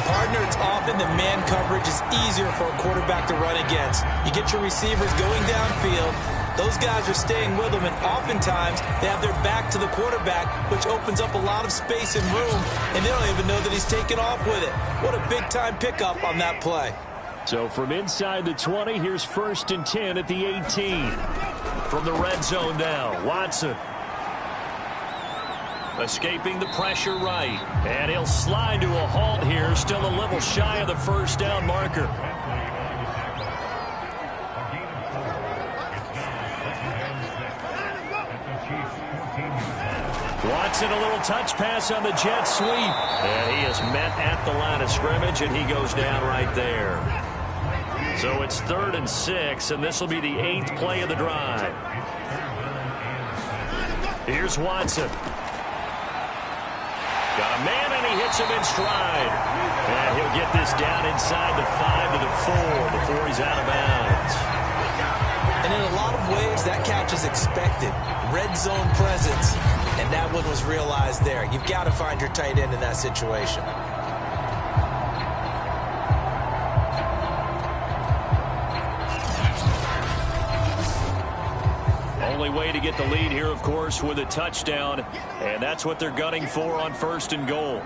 Partner, it's often the man coverage is easier for a quarterback to run against. You get your receivers going downfield. Those guys are staying with them, and oftentimes they have their back to the quarterback, which opens up a lot of space and room, and they don't even know that he's taken off with it. What a big-time pickup on that play. So from inside the 20, here's first and 10 at the 18. From the red zone now, Watson. Escaping the pressure right. And he'll slide to a halt here, still a little shy of the first down marker. Watson, a little touch pass on the jet sweep. And he is met at the line of scrimmage, and he goes down right there. So it's 3rd and 6, and this will be the 8th play of the drive. Here's Watson. Got a man, and he hits him in stride. And he'll get this down inside the 5 to the 4 before he's out of bounds. And in a lot of ways, that catch is expected. Red zone presence. And that one was realized there. You've got to find your tight end in that situation. Only way to get the lead here, of course, with a touchdown. And that's what they're gunning for on 1st and goal.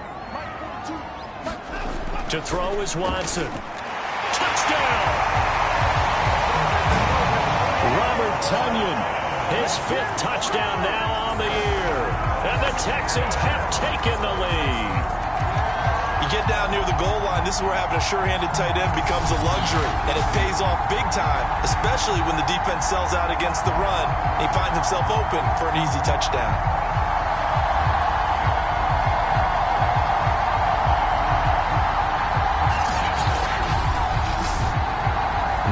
To throw is Watson. Touchdown! Robert Tonyan, his 5th touchdown now on the year. And the Texans have taken the lead. You get down near the goal line, this is where having a sure-handed tight end becomes a luxury, and it pays off big time, especially when the defense sells out against the run. He finds himself open for an easy touchdown.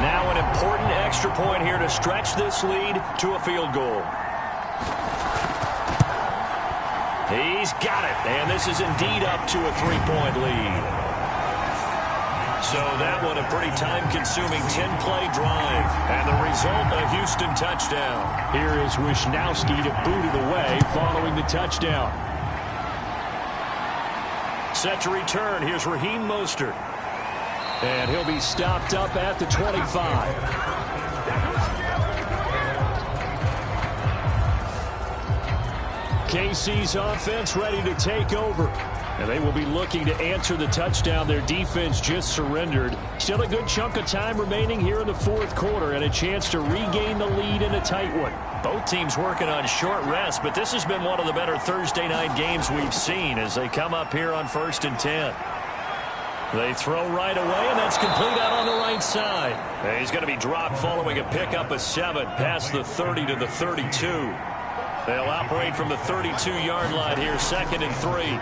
Now an important extra point here to stretch this lead to a field goal. He's got it, and this is indeed up to a 3-point lead. So that one a pretty time-consuming 10-play drive, and the result a Houston touchdown. Here is Wisnowski to boot it away following the touchdown. Set to return, here's Raheem Mostert. And he'll be stopped up at the 25. KC's offense ready to take over. And they will be looking to answer the touchdown their defense just surrendered. Still a good chunk of time remaining here in the 4th quarter and a chance to regain the lead in a tight one. Both teams working on short rest, but this has been one of the better Thursday night games we've seen as they come up here on 1st and 10. They throw right away, and that's complete out on the right side. And he's going to be dropped following a pickup of 7 past the 30 to the 32. They'll operate from the 32-yard line here, 2nd and 3.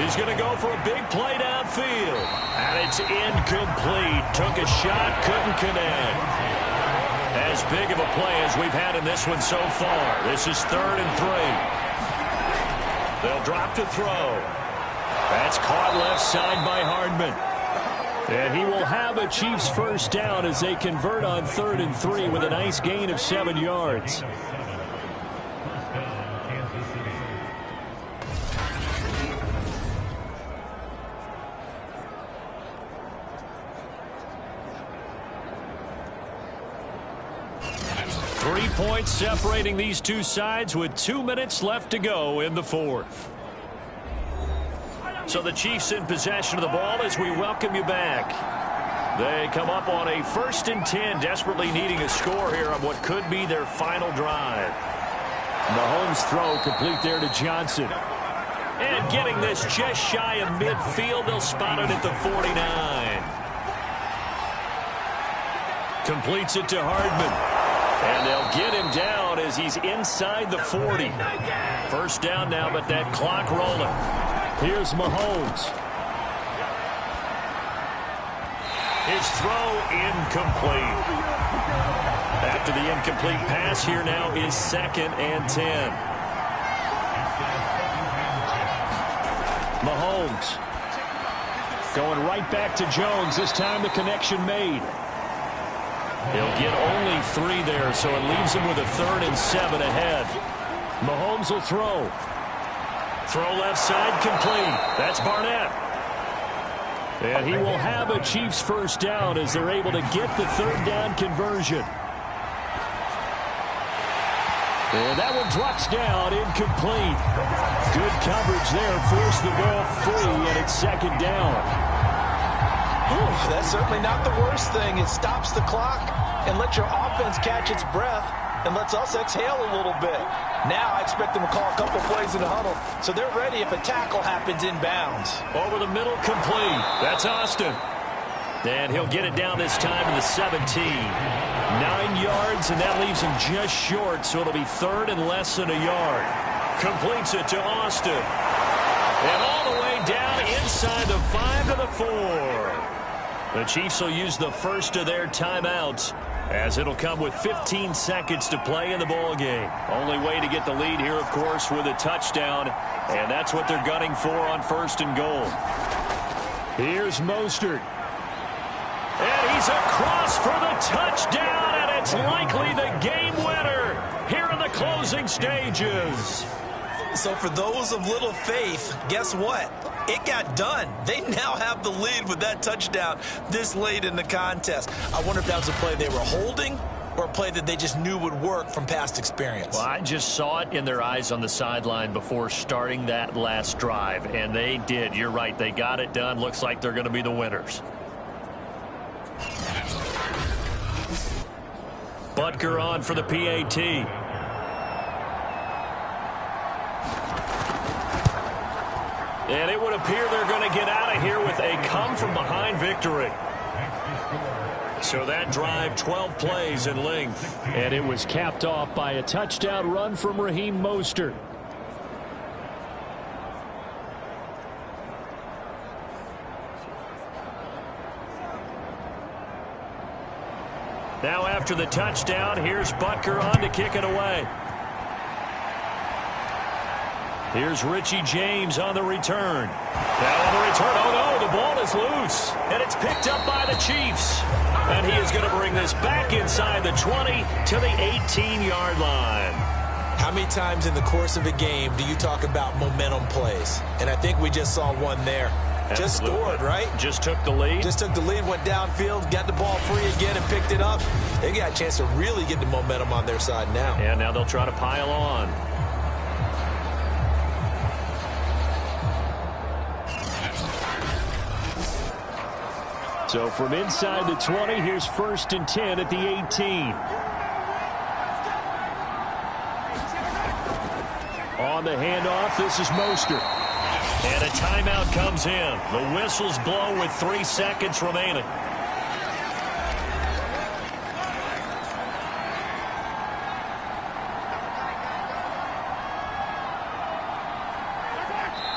He's going to go for a big play downfield. And it's incomplete. Took a shot, couldn't connect. As big of a play as we've had in this one so far. This is 3rd and 3. They'll drop to throw. That's caught left side by Hardman. And he will have a Chiefs first down as they convert on 3rd and 3 with a nice gain of 7 yards. Three points separating these two sides with 2 minutes left to go in the 4th. So the Chiefs in possession of the ball as we welcome you back. They come up on a 1st and 10, desperately needing a score here on what could be their final drive. Mahomes' throw complete there to Johnson. And getting this just shy of midfield, they'll spot it at the 49. Completes it to Hardman. And they'll get him down as he's inside the 40. First down now, but that clock rolling. Here's Mahomes. His throw incomplete. After the incomplete pass, here now is 2nd and 10. Mahomes going right back to Jones. This time the connection made. He'll get only 3 there, so it leaves him with a 3rd and 7 ahead. Mahomes will throw. Throw left side complete. That's Barnett. And he will have a Chiefs first down as they're able to get the 3rd down conversion. And that one drops down, incomplete. Good coverage there, forced the ball free, and it's 2nd down. That's certainly not the worst thing. It stops the clock and lets your offense catch its breath and lets us exhale a little bit. Now I expect them to call a couple plays in the huddle, so they're ready if a tackle happens inbounds. Over the middle, complete. That's Austin. And he'll get it down this time to the 17. 9 yards, and that leaves him just short, so it'll be 3rd and less than a yard. Completes it to Austin. And all the way down inside the 5 to the 4. The Chiefs will use the first of their timeouts, as it'll come with 15 seconds to play in the ballgame. Only way to get the lead here, of course, with a touchdown, and that's what they're gunning for on 1st and goal. Here's Mostert. And he's across for the touchdown, and it's likely the game winner here in the closing stages. So for those of little faith, guess what? It got done. They now have the lead with that touchdown this late in the contest. I wonder if that was a play they were holding or a play that they just knew would work from past experience? Well, I just saw it in their eyes on the sideline before starting that last drive, and they did. You're right. They got it done. Looks like they're going to be the winners. Butker on for the PAT. And it would appear they're going to get out of here with a come-from-behind victory. So that drive, 12 plays in length. And it was capped off by a touchdown run from Raheem Mostert. Now after the touchdown, here's Butker on to kick it away. Here's Richie James on the return. Now on the return, oh no, the ball is loose. And it's picked up by the Chiefs. And he is going to bring this back inside the 20 to the 18-yard line. How many times in the course of a game do you talk about momentum plays? And I think we just saw one there. Absolutely. Just scored, right? Just took the lead. Just took the lead, went downfield, got the ball free again and picked it up. They got a chance to really get the momentum on their side now. And now they'll try to pile on. So from inside the 20, here's 1st and 10 at the 18. On the handoff, this is Mostert. And a timeout comes in. The whistles blow with 3 seconds remaining.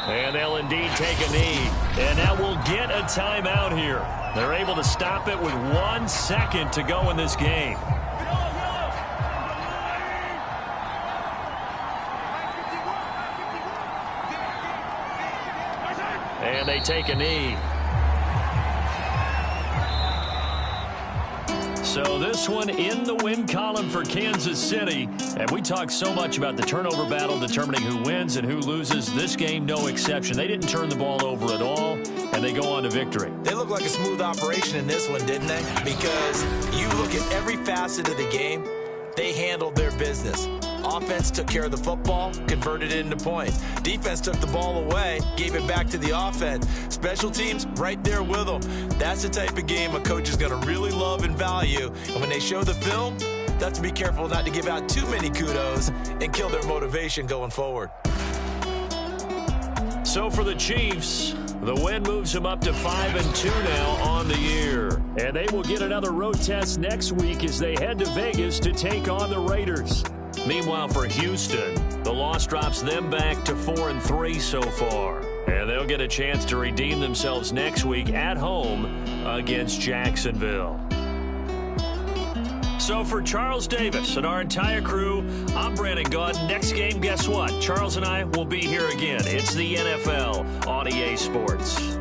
And they'll indeed take a knee. And that will get a timeout here. They're able to stop it with 1 second to go in this game. And they take a knee. So this one in the win column for Kansas City. And we talk so much about the turnover battle determining who wins and who loses. This game, no exception. They didn't turn the ball over at all, and they go on to victory. They look like a smooth operation in this one, didn't they? Because you look at every facet of the game, they handled their business. Offense took care of the football, converted it into points. Defense took the ball away, gave it back to the offense. Special teams, right there with them. That's the type of game a coach is going to really love and value. And when they show the film, they have to be careful not to give out too many kudos and kill their motivation going forward. So for the Chiefs, the win moves them up to 5-2 now on the year. And they will get another road test next week as they head to Vegas to take on the Raiders. Meanwhile, for Houston, the loss drops them back to 4-3 so far. And they'll get a chance to redeem themselves next week at home against Jacksonville. So for Charles Davis and our entire crew, I'm Brandon Gaudin. Next game, guess what? Charles and I will be here again. It's the NFL on EA Sports.